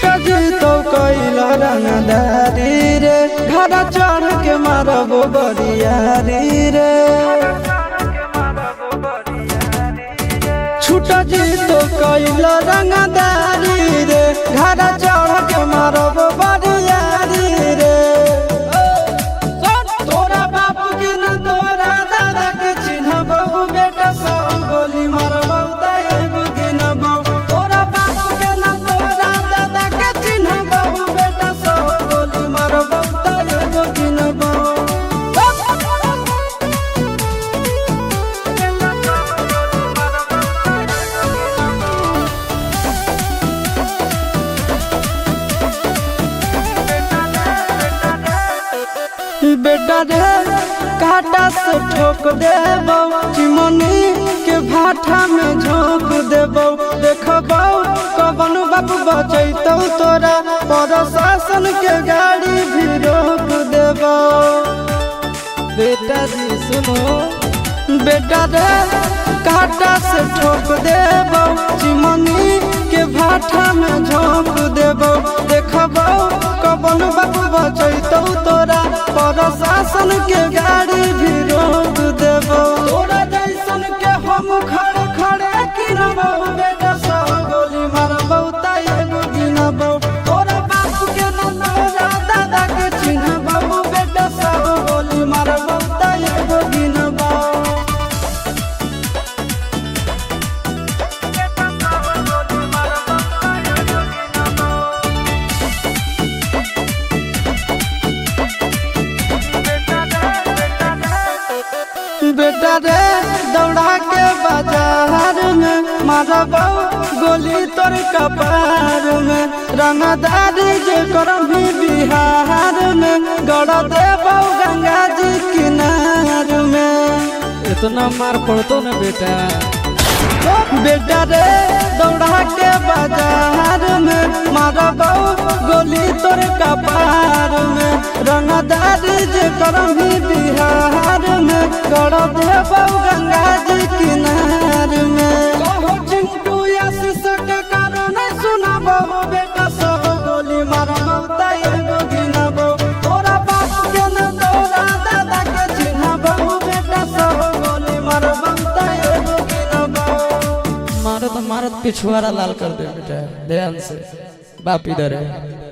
छुटा जी तो कैला रंगदारी रे घर चढ़ के मारबो बरियारी रे छुटा जी तो कैला रंगदारी रे घर चढ़ के मारबो बरियारी रे तोरा बापू के न तोरा दादा के चिन्हबो बेटा सब गोली मारबो एगो गिनबो तोरा बापू के न तोरा दादा के चिन्हबो बेटा सब गोली मारबो एगो गिनबो बेटा रे काटा से ठोक देबो चिमनी के भाटा में झोंक देबो देखबो कवन बाप बचैतौ तोरा प्रशासन के गाड़ी भी रोक देबो बेटा जी सुनो बेटा रे काटा से ठोक देबो चिमनी के भाटा में झोंक देबो देखबो कवन बाप बचैतौ तोरा प्रशासन के गाड़ी भी रोक देबो तोरा जैसन के हम खड़े खड़े गिनबो बेटा सब गोली मारबो एगो गिनबो तोरा बाप के न तोरा दादा के चिन्हबो बेटा सब गोली मारबो एगो गिनबो बेटा रे दौड़ा के बाजार में मारबो गोली तोर कपार में रंगदारी जे करम भी बिहार में गड़ देबो गंगा जी किनार में इतना मार पड़तो न बेटा बेटा रे दौड़ा के बाजार में मारबो गोली तोर कपार में रंगदारी जे करम भी बिहार में गड़ देबो गंगा जी किनार में कहो चिंटू आशीष के कारण सुनबो बेटा सब गोली मारबो एगो गिनबो तोरा बाप के न तोरा दादा के चिन्हबो बेटा सब गोली मारबो एगो गिनबो मारत मारत पिछुआरा लाल कर दे बेटा ध्यान से बाप इधर है।